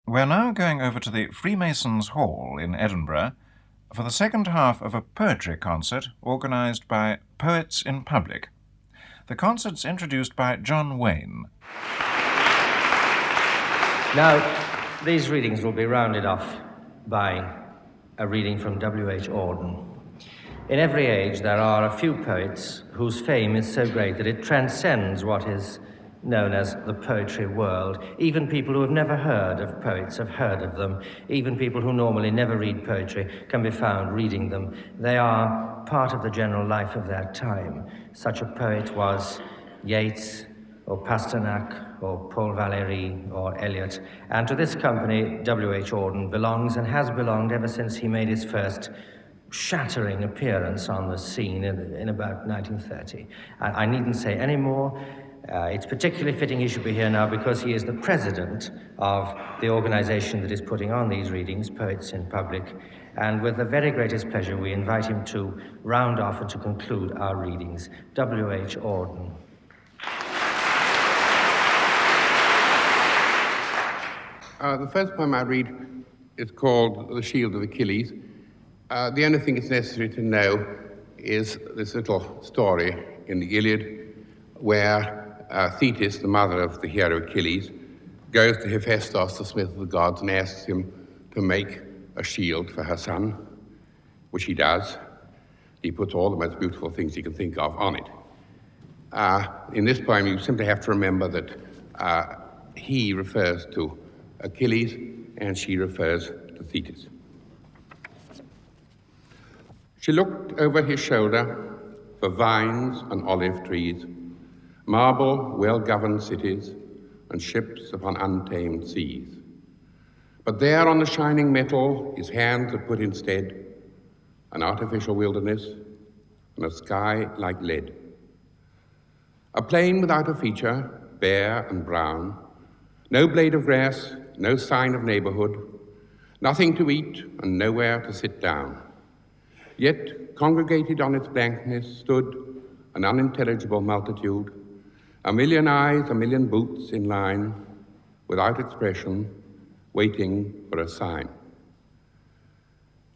We're now going over to the Freemasons' Hall in Edinburgh for the second half of a poetry concert organised by Poets in Public. The concert's introduced by John Wain. Now, these readings will be rounded off by a reading from W.H. Auden. In every age, there are a few poets whose fame is so great that it transcends what is known as the poetry world. Even people who have never heard of poets have heard of them. Even people who normally never read poetry can be found reading them. They are part of the general life of their time. Such a poet was Yeats, or Pasternak, or Paul Valéry, or Eliot. And to this company, W.H. Auden belongs and has belonged ever since he made his first shattering appearance on the scene in about 1930. I needn't say any more. It's particularly fitting he should be here now because he is the president of the organization that is putting on these readings, Poets in Public. And with the very greatest pleasure, we invite him to round off and to conclude our readings. W.H. Auden. The first poem I read is called The Shield of Achilles. The only thing it's necessary to know is this little story in the Iliad where Thetis, the mother of the hero Achilles, goes to Hephaestus, the smith of the gods, and asks him to make a shield for her son, which he does. He puts all the most beautiful things he can think of on it. In this poem, you simply have to remember that he refers to Achilles and she refers to Thetis. She looked over his shoulder for vines and olive trees, marble, well-governed cities, and ships upon untamed seas. But there on the shining metal, his hands had put instead an artificial wilderness and a sky like lead. A plain without a feature, bare and brown, no blade of grass, no sign of neighborhood, nothing to eat and nowhere to sit down. Yet, congregated on its blankness, stood an unintelligible multitude, a million eyes, a million boots in line, without expression, waiting for a sign.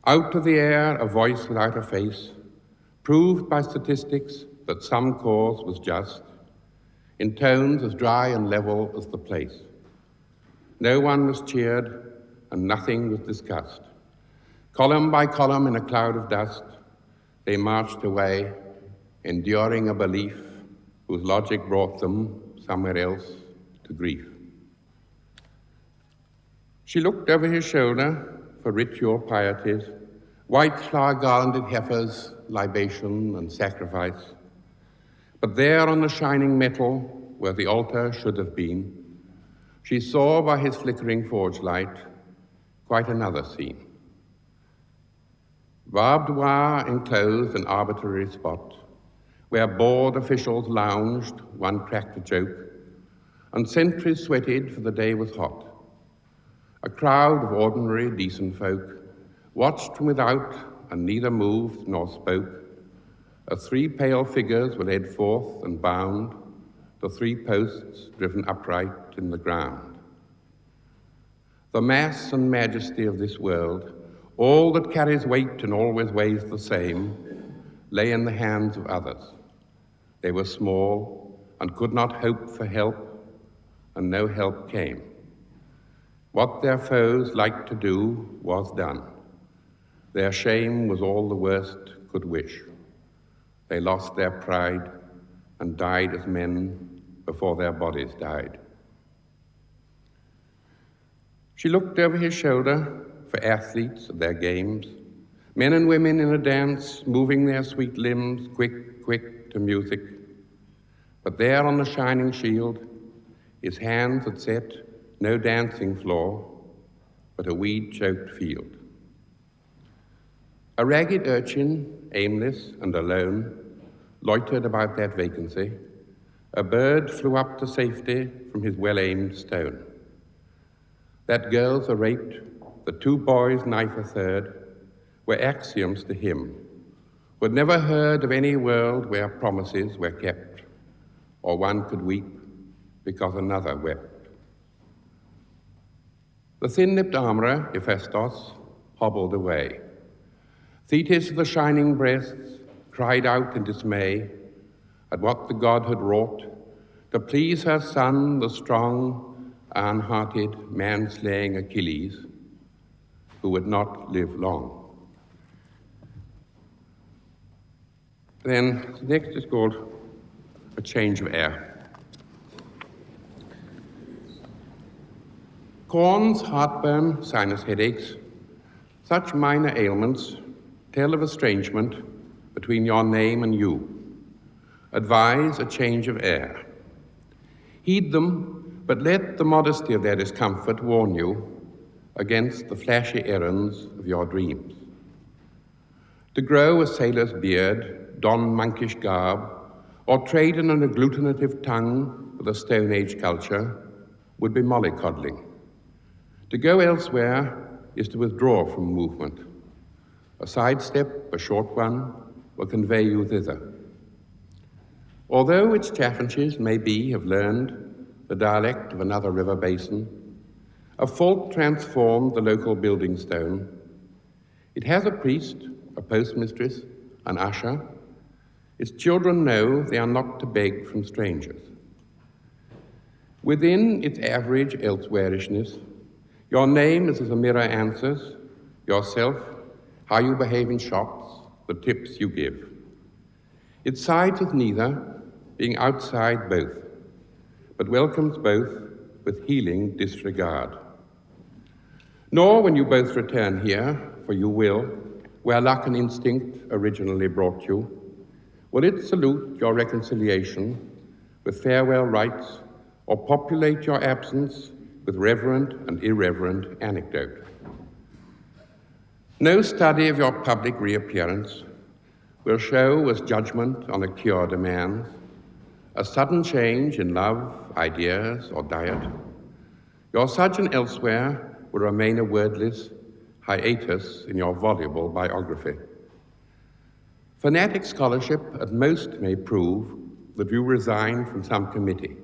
Out of the air, a voice without a face, proved by statistics that some cause was just, in tones as dry and level as the place. No one was cheered, and nothing was discussed. Column by column in a cloud of dust, they marched away, enduring a belief whose logic brought them somewhere else to grief. She looked over his shoulder for ritual pieties, white flower-garlanded heifers, libation and sacrifice. But there on the shining metal, where the altar should have been, she saw by his flickering forge light quite another scene. Barbed wire enclosed an arbitrary spot where bored officials lounged, one cracked a joke, and sentries sweated for the day was hot. A crowd of ordinary, decent folk watched from without and neither moved nor spoke, as three pale figures were led forth and bound, the three posts driven upright in the ground. The mass and majesty of this world, all that carries weight and always weighs the same, lay in the hands of others. They were small and could not hope for help, and no help came. What their foes liked to do was done. Their shame was all the worst could wish. They lost their pride and died as men before their bodies died. She looked over his shoulder for athletes at their games, men and women in a dance, moving their sweet limbs quick, quick to music. But there on the shining shield, his hands had set no dancing floor, but a weed-choked field. A ragged urchin, aimless and alone, loitered about that vacancy. A bird flew up to safety from his well-aimed stone. That girls are raped, the two boys knife a third, were axioms to him, who had never heard of any world where promises were kept, or one could weep because another wept. The thin-lipped armourer, Hephaestus, hobbled away. Thetis of the shining breasts cried out in dismay at what the god had wrought to please her son, the strong, iron-hearted, man-slaying Achilles, who would not live long. Then the next is called A Change of Air. Corns, heartburn, sinus headaches, such minor ailments tell of estrangement between your name and you. Advise a change of air. Heed them, but let the modesty of their discomfort warn you against the flashy errands of your dreams. To grow a sailor's beard, don monkish garb, or trade in an agglutinative tongue with a Stone Age culture would be mollycoddling. To go elsewhere is to withdraw from movement. A sidestep, a short one, will convey you thither. Although its chaffinches maybe have learned the dialect of another river basin, a fault transformed the local building stone. It has a priest, a postmistress, an usher. Its children know they are not to beg from strangers. Within its average elsewherishness, your name is as a mirror answers, yourself, how you behave in shops, the tips you give. It sides with neither, being outside both, but welcomes both with healing disregard. Nor when you both return here, for you will, where luck and instinct originally brought you, will it salute your reconciliation with farewell rites or populate your absence with reverent and irreverent anecdote. No study of your public reappearance will show as judgment on a cure demands a sudden change in love, ideas, or diet. Your sojourn elsewhere will remain a wordless hiatus in your voluble biography. Fanatic scholarship at most may prove that you resigned from some committee,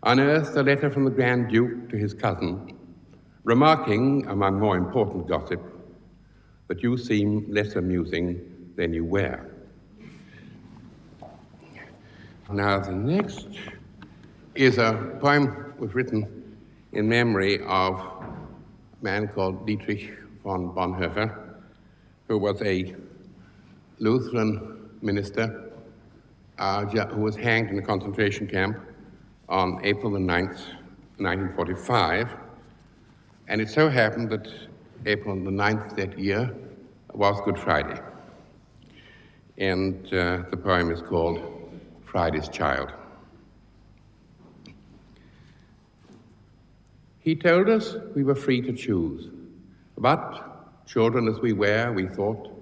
unearthed a letter from the Grand Duke to his cousin, remarking, among more important gossip, that you seem less amusing than you were. Now, the next is a poem was written in memory of a man called Dietrich von Bonhoeffer, who was a Lutheran minister who was hanged in a concentration camp on April the 9th, 1945. And it so happened that April the 9th that year was Good Friday. And the poem is called Friday's Child. He told us we were free to choose, but, children as we were, we thought,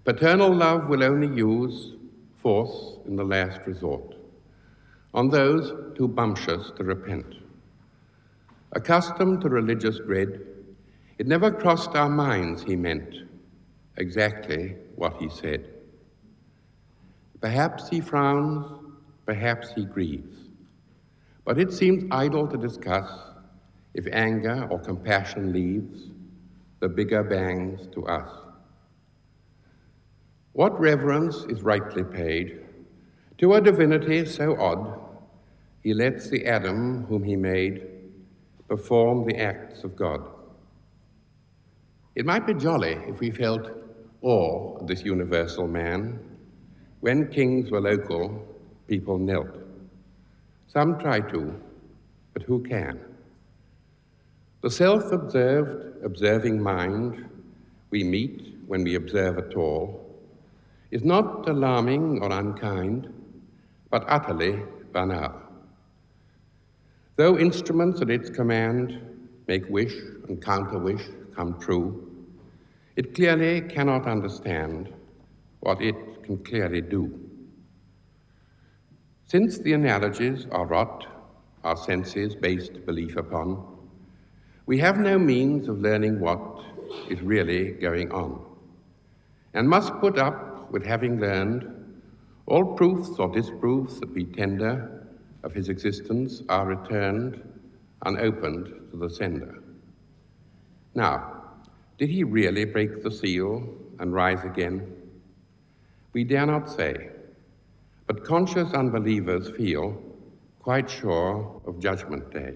paternal love will only use force in the last resort, on those too bumptious to repent. Accustomed to religious dread, it never crossed our minds he meant exactly what he said. Perhaps he frowns, perhaps he grieves, but it seems idle to discuss if anger or compassion leaves the bigger bangs to us. What reverence is rightly paid to a divinity so odd, he lets the Adam whom he made perform the acts of God. It might be jolly if we felt awe of this universal man. When kings were local, people knelt. Some try to, but who can? The self-observed, observing mind we meet when we observe at all is not alarming or unkind, but utterly banal. Though instruments at its command make wish and counter-wish come true, it clearly cannot understand what it can clearly do. Since the analogies are rot, our senses based belief upon, we have no means of learning what is really going on, and must put up with having learned all proofs or disproofs that we tender of his existence are returned unopened to the sender. Now, did he really break the seal and rise again? We dare not say, but conscious unbelievers feel quite sure of Judgment Day.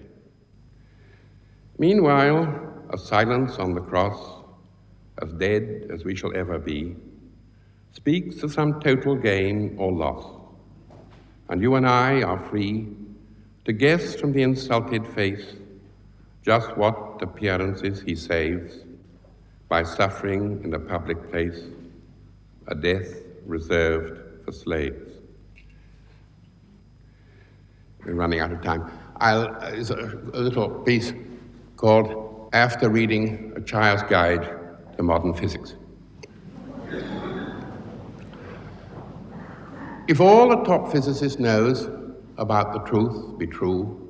Meanwhile, a silence on the cross, as dead as we shall ever be, speaks of some total gain or loss, and you and I are free to guess from the insulted face just what appearances he saves by suffering in a public place, a death reserved for slaves. We're running out of time. It's a little piece called After Reading a Child's Guide to Modern Physics. If all a top physicist knows about the truth be true,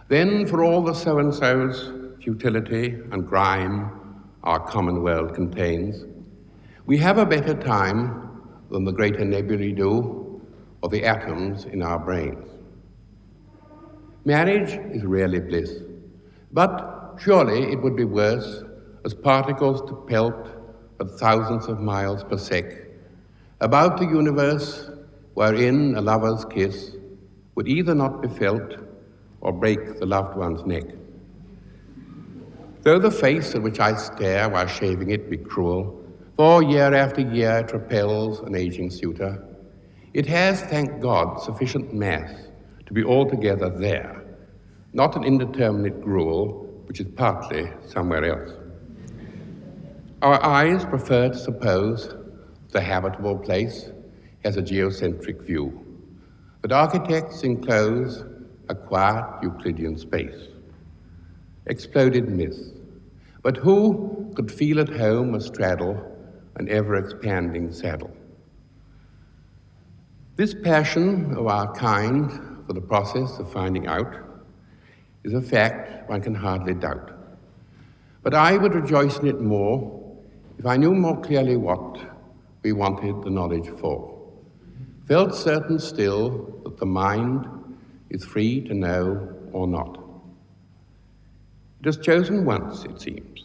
then for all the so-and-so's futility and grime our common world contains, we have a better time than the greater nebulae do, or the atoms in our brains. Marriage is really bliss, but surely it would be worse as particles to pelt at thousands of miles per sec about the universe wherein a lover's kiss would either not be felt or break the loved one's neck. Though the face at which I stare while shaving it be cruel, for year after year it repels an aging suitor, it has, thank God, sufficient mass to be altogether there, not an indeterminate gruel which is partly somewhere else. Our eyes prefer to suppose the habitable place has a geocentric view, but architects enclose a quiet Euclidean space. Exploded myth. But who could feel at home astraddle an ever-expanding saddle? This passion of our kind for the process of finding out is a fact one can hardly doubt. But I would rejoice in it more if I knew more clearly what we wanted the knowledge for. Felt certain still that the mind is free to know or not. It has chosen once, it seems,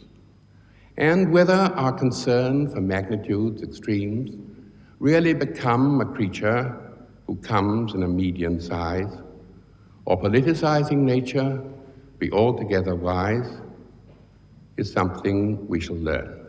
and whether our concern for magnitudes extremes really become a creature who comes in a median size, or politicizing nature be altogether wise, is something we shall learn.